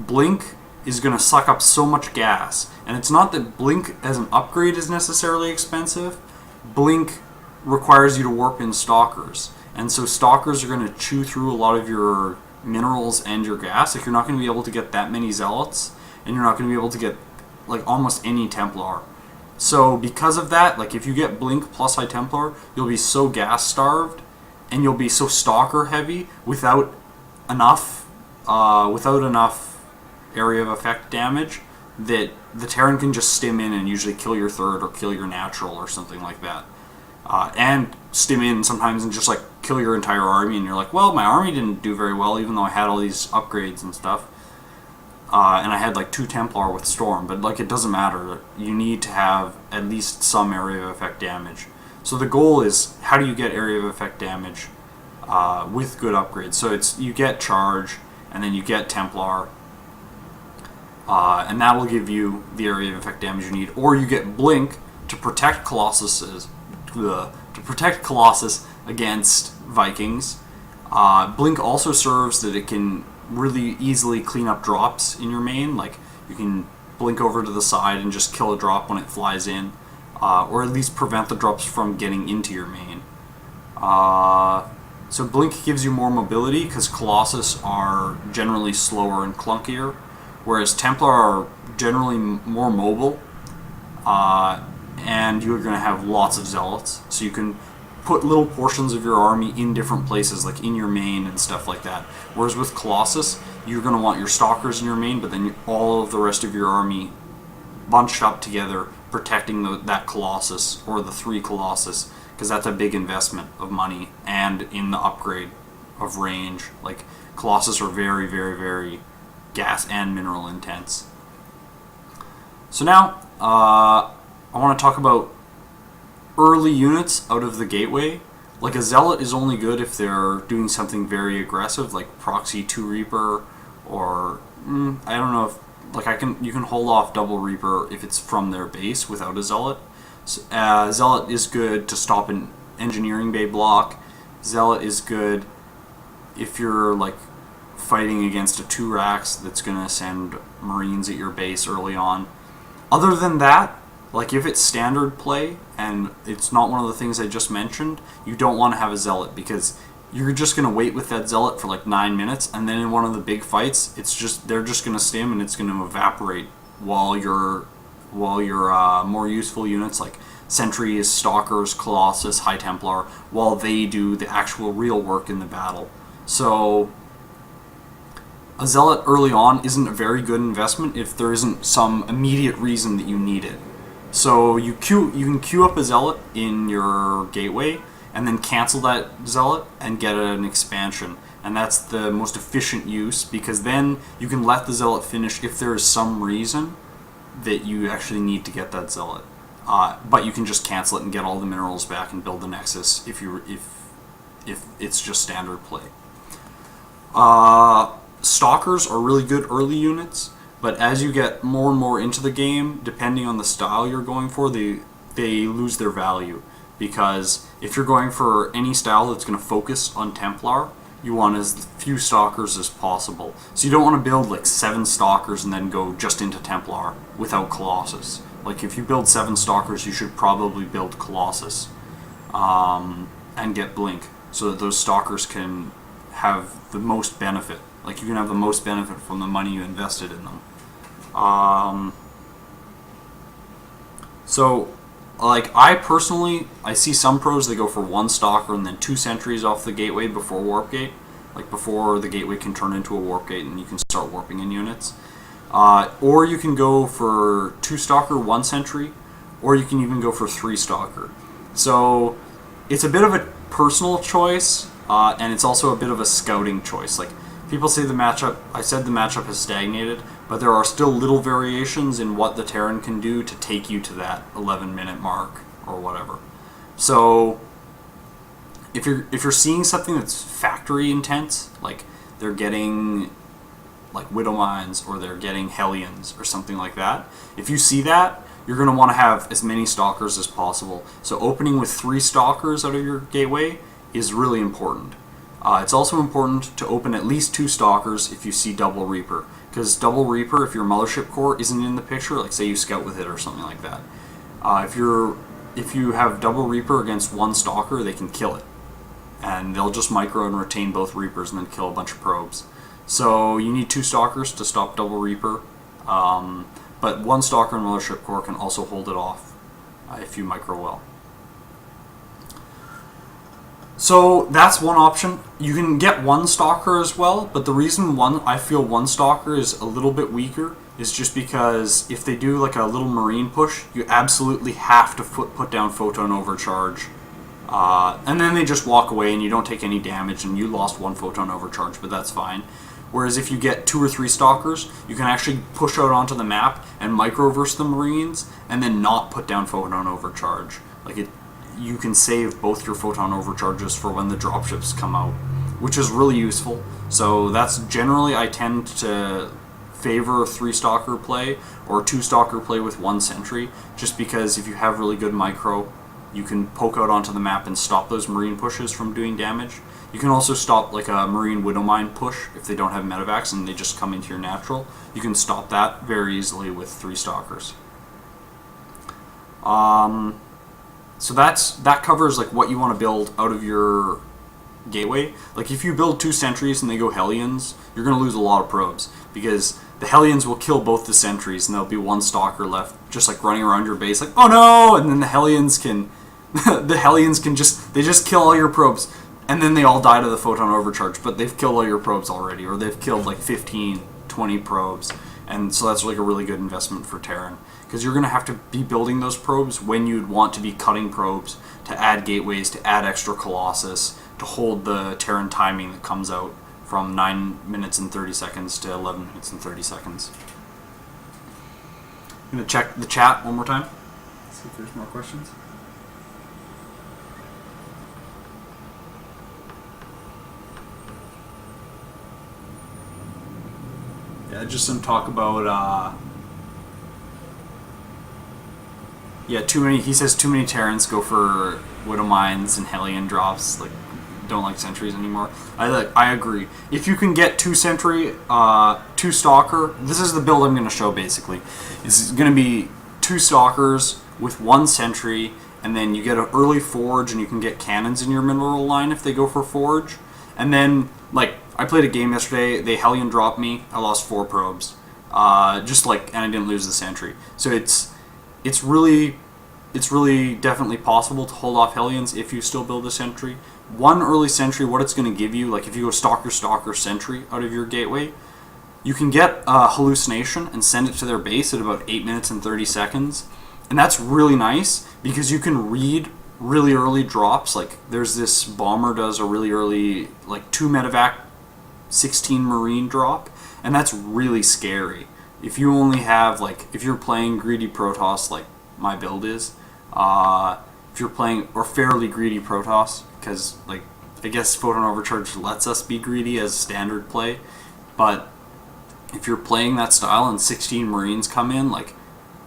Blink is going to suck up so much gas. And it's not that Blink as an upgrade is necessarily expensive. Blink requires you to warp in Stalkers. And so Stalkers are going to chew through a lot of your minerals and your gas. Like, you're not going to be able to get that many Zealots, and you're not going to be able to get like almost any Templar. So because of that, like if you get Blink plus High Templar, you'll be so gas starved, and you'll be so Stalker heavy without enough area of effect damage that the Terran can just stim in and usually kill your third or kill your natural or something like that. And stim in sometimes and just like kill your entire army, and you're like, well, my army didn't do very well even though I had all these upgrades and stuff. And I had like 2 Templar with Storm, but like it doesn't matter. You need to have at least some area of effect damage. So the goal is, how do you get area of effect damage with good upgrades? So it's, you get Charge, and then you get Templar, and that will give you the area of effect damage you need. Or you get Blink to protect Colossus against Vikings. Blink also serves that it can really easily clean up drops in your main. Like, you can blink over to the side and just kill a drop when it flies in, or at least prevent the drops from getting into your main. So Blink gives you more mobility because Colossus are generally slower and clunkier, whereas Templar are generally more mobile, and you're going to have lots of Zealots, so you can put little portions of your army in different places, like in your main and stuff like that. Whereas with Colossus, you're going to want your Stalkers in your main, but then all of the rest of your army bunched up together, protecting that Colossus, or the 3 Colossus, because that's a big investment of money, and in the upgrade of range. Like, Colossus are very, very, very gas and mineral intense. So now, I want to talk about early units out of the gateway. Like, a Zealot is only good if they're doing something very aggressive, like Proxy 2 Reaper, or I don't know if, like, you can hold off Double Reaper if it's from their base without a Zealot. So, Zealot is good to stop an Engineering Bay block. Zealot is good if you're like fighting against a 2-Rax that's gonna send Marines at your base early on. Other than that, like if it's standard play and it's not one of the things I just mentioned, you don't want to have a Zealot, because you're just going to wait with that Zealot for like 9 minutes, and then in one of the big fights, they're just going to stim and it's going to evaporate while your more useful units like Sentries, Stalkers, Colossus, High Templar, while they do the actual real work in the battle. So a Zealot early on isn't a very good investment if there isn't some immediate reason that you need it. So you can queue up a Zealot in your gateway, and then cancel that Zealot and get an expansion. And that's the most efficient use, because then you can let the Zealot finish if there is some reason that you actually need to get that Zealot. But you can just cancel it and get all the minerals back and build the Nexus if it's just standard play. Stalkers are really good early units, but as you get more and more into the game, depending on the style you're going for, they lose their value. Because if you're going for any style that's going to focus on Templar, you want as few Stalkers as possible. So you don't want to build like 7 Stalkers and then go just into Templar without Colossus. Like, if you build 7 Stalkers, you should probably build Colossus and get Blink, so that those Stalkers can have the most benefit. Like, you can have the most benefit from the money you invested in them. So, like, I see some pros that go for 1 Stalker and then 2 Sentries off the gateway before Warp Gate. Like, before the gateway can turn into a Warp Gate and you can start warping in units. Or you can go for 2 Stalker, 1 Sentry, or you can even go for 3 Stalker. So, it's a bit of a personal choice, and it's also a bit of a scouting choice. Like, people say I said the matchup has stagnated, but there are still little variations in what the Terran can do to take you to that 11-minute mark or whatever. So if you're seeing something that's factory intense, like they're getting like Widow Mines or they're getting Hellions or something like that, if you see that, you're going to want to have as many Stalkers as possible. So opening with 3 Stalkers out of your gateway is really important. It's also important to open at least 2 Stalkers if you see Double Reaper, because double Reaper, if your Mothership Core isn't in the picture, like say you scout with it or something like that, if you have double Reaper against one Stalker, they can kill it, and they'll just micro and retain both Reapers and then kill a bunch of probes. So you need 2 Stalkers to stop double Reaper, but 1 Stalker and Mothership Core can also hold it off if you micro well. So that's one option. You can get 1 Stalker as well, but the reason I feel 1 Stalker is a little bit weaker is just because if they do like a little Marine push, you absolutely have to put down Photon Overcharge. And then they just walk away and you don't take any damage and you lost 1 Photon Overcharge, but that's fine. Whereas if you get 2 or 3 Stalkers, you can actually push out onto the map and microverse the Marines and then not put down Photon Overcharge. You can save both your Photon Overcharges for when the dropships come out, which is really useful. So that's generally, I tend to favor a 3 Stalker play or 2 Stalker play with 1 Sentry, just because if you have really good micro, you can poke out onto the map and stop those Marine pushes from doing damage. You can also stop like a Marine Widowmine push if they don't have medevacs and they just come into your natural. You can stop that very easily with 3 Stalkers. So that covers like what you want to build out of your gateway. Like if you build 2 sentries and they go Hellions, you're going to lose a lot of probes because the Hellions will kill both the sentries and there'll be 1 Stalker left just like running around your base like, oh no, and then the Hellions can just kill all your probes and then they all die to the Photon Overcharge, but they've killed all your probes already, or they've killed like 15, 20 probes, and so that's like a really good investment for Terran. Because you're going to have to be building those probes when you'd want to be cutting probes to add gateways, to add extra Colossus, to hold the Terran timing that comes out from 9 minutes and 30 seconds to 11 minutes and 30 seconds. I'm going to check the chat one more time. See if there's more questions. Yeah, just some talk about... Yeah, he says too many Terrans go for Widow Mines and Hellion drops, like, don't like sentries anymore. I agree. If you can get 2 sentry, 2 Stalker, this is the build I'm going to show basically. It's going to be 2 Stalkers with 1 sentry, and then you get an early Forge and you can get cannons in your mineral line if they go for Forge. And then, like, I played a game yesterday, they Hellion dropped me, I lost 4 probes. And I didn't lose the sentry. So it's really definitely possible to hold off Hellions if you still build a sentry. 1 early sentry, what it's going to give you, like if you go Stalker, Sentry out of your gateway, you can get a hallucination and send it to their base at about 8 minutes and 30 seconds. And that's really nice because you can read really early drops. Like there's this bomber does a really early, like 2 medevac, 16 Marine drop, and that's really scary. If you only have, like, if you're playing greedy Protoss, like my build is, if you're playing, or fairly greedy Protoss, because, like, I guess Photon Overcharge lets us be greedy as standard play, but if you're playing that style and 16 Marines come in, like,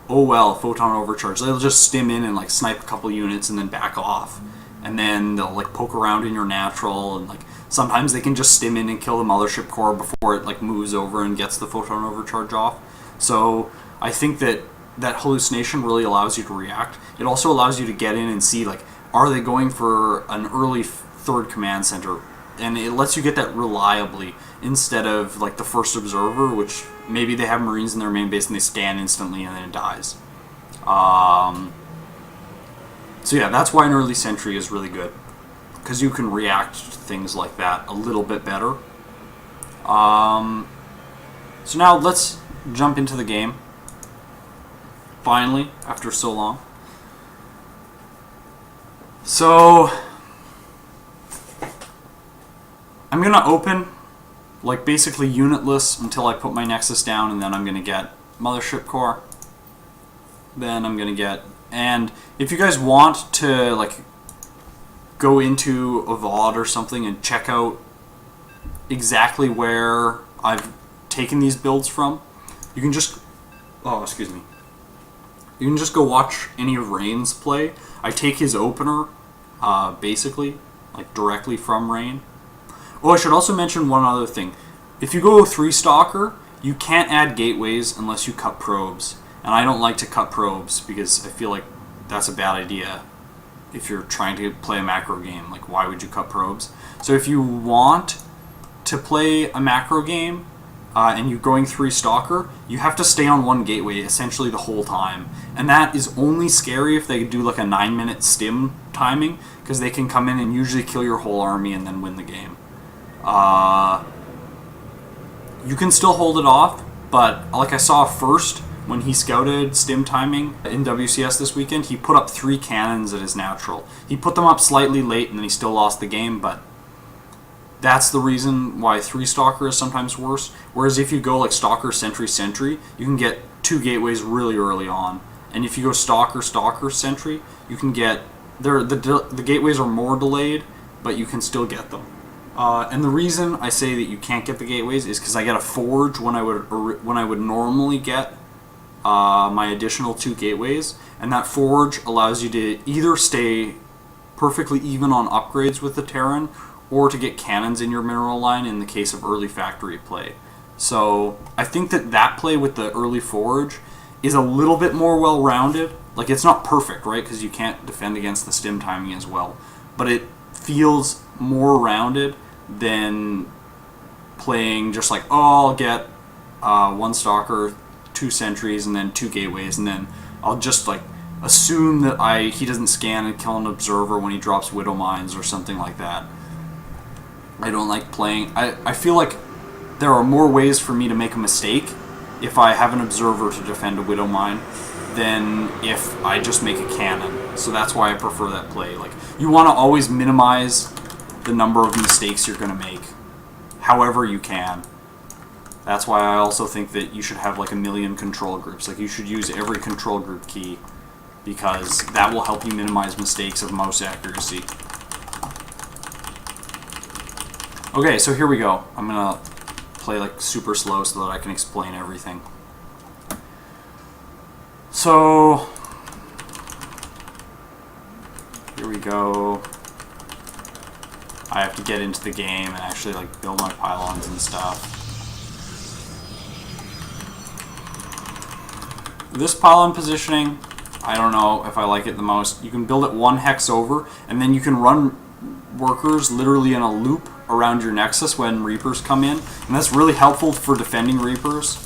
oh well, Photon Overcharge, they'll just stim in and, like, snipe a couple units and then back off, and then they'll, like, poke around in your natural, and, like, sometimes they can just stim in and kill the Mothership Core before it like moves over and gets the Photon Overcharge off. So I think that hallucination really allows you to react. It also allows you to get in and see, like, are they going for an early 3rd command center? And it lets you get that reliably instead of like the first observer, which maybe they have Marines in their main base and they scan instantly and then it dies. So yeah, that's why an early sentry is really good, because you can react to things like that a little bit better. So now let's jump into the game. Finally, after so long. So I'm gonna open like basically unitless until I put my Nexus down, and then I'm gonna get Mothership Core. Then I'm gonna get, and if you guys want to like go into a VOD or something and check out exactly where I've taken these builds from, you can just, you can just go watch any of Rain's play. I take his opener, basically, like directly from Rain. Oh, I should also mention one other thing. If you go 3 Stalker, You can't add gateways unless you cut probes. And I don't like to cut probes because I feel like that's a bad idea if you're trying to play a macro game. Like, why would you cut probes? So if you want to play a macro game and you're going 3 stalker, you have to stay on one gateway essentially the whole time. And that is only scary if they do like a 9-minute stim timing, because they can come in and usually kill your whole army and then win the game. You can still hold it off, but like I saw first, when he scouted stim timing in WCS this weekend, he put up 3 cannons at his natural. He put them up slightly late and then he still lost the game, but that's the reason why 3 stalker is sometimes worse. Whereas if you go like stalker, sentry, sentry, you can get 2 gateways really early on. And if you go stalker, stalker, sentry, you can get... The gateways are more delayed, but you can still get them. And the reason I say that you can't get the gateways is because I get a forge when I would normally get my additional 2 gateways, and that forge allows you to either stay perfectly even on upgrades with the Terran, or to get cannons in your mineral line in the case of early factory play. So I think that play with the early forge is a little bit more well-rounded. Like, it's not perfect, right, because you can't defend against the stim timing as well, but it feels more rounded than playing just like, oh, I'll get 1 stalker, 2 sentries, and then 2 gateways, and then I'll just like assume that he doesn't scan and kill an observer when he drops widow mines or something like that. I don't like playing. I feel like there are more ways for me to make a mistake if I have an observer to defend a widow mine than if I just make a cannon. So that's why I prefer that play. Like, you want to always minimize the number of mistakes you're going to make however you can. That's why I also think that you should have like 1,000,000 control groups. Like, you should use every control group key, because that will help you minimize mistakes of mouse accuracy. Okay, so here we go. I'm gonna play like super slow so that I can explain everything. So here we go. I have to get into the game and actually like build my pylons and stuff. This pylon positioning, I don't know if I like it the most. You can build it 1 hex over, and then you can run workers literally in a loop around your nexus when Reapers come in, and that's really helpful for defending Reapers.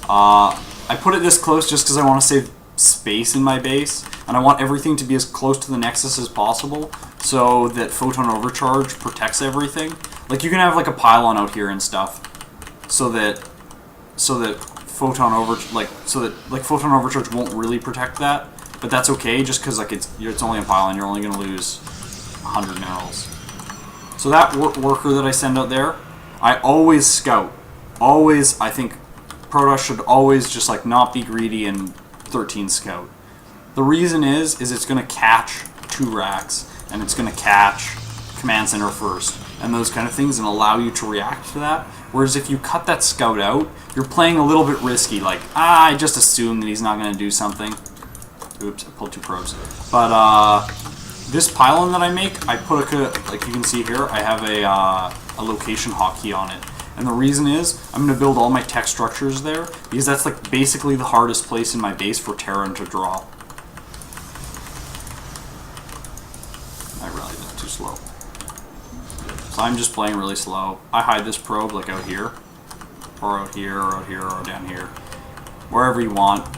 I put it this close just because I want to save space in my base, and I want everything to be as close to the nexus as possible so that photon overcharge protects everything. Like, you can have like a pylon out here and stuff so that photon photon overcharge won't really protect that, but that's okay just because like it's only a pylon. You're only going to lose 100 minerals. So that worker that I send out there, I always scout. Always, I think Protoss should always just like not be greedy and 13 scout. The reason is it's going to catch 2 racks, and it's going to catch command center first, and those kind of things, and allow you to react to that. Whereas if you cut that scout out, you're playing a little bit risky. Like, I just assume that he's not going to do something. Oops, I pulled 2 probes. But this pylon that I make, I put like you can see here, I have a location hotkey on it. And the reason is, I'm going to build all my tech structures there, because that's like basically the hardest place in my base for Terran to draw. I realized that's too slow. So I'm just playing really slow. I hide this probe like out here, or out here, or out here, or down here. Wherever you want,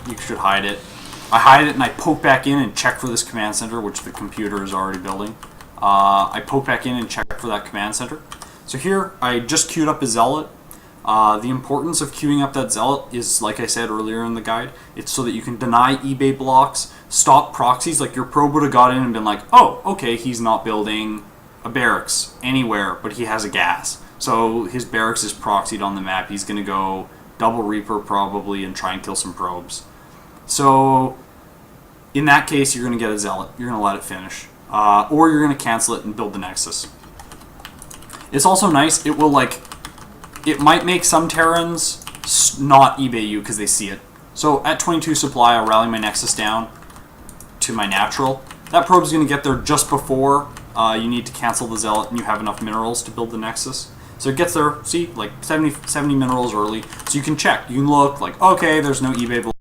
you should hide it. I hide it and I poke back in and check for this command center, which the computer is already building. I poke back in and check for that command center. So here, I just queued up a zealot. The importance of queuing up that zealot is, like I said earlier in the guide, it's so that you can deny eBay blocks, stop proxies. Like, your probe would have got in and been like, oh, okay, he's not building a barracks anywhere, but he has a gas. So his barracks is proxied on the map. He's going to go double Reaper probably and try and kill some probes. So in that case, you're going to get a zealot. You're going to let it finish. Or you're going to cancel it and build the Nexus. It's also nice, it might make some Terrans not eBay you because they see it. So at 22 supply, I'll rally my Nexus down to my natural. That probe's going to get there just before you need to cancel the zealot and you have enough minerals to build the Nexus. So it gets there, see, like 70 minerals early. So you can check. You can look like, okay, there's no eBay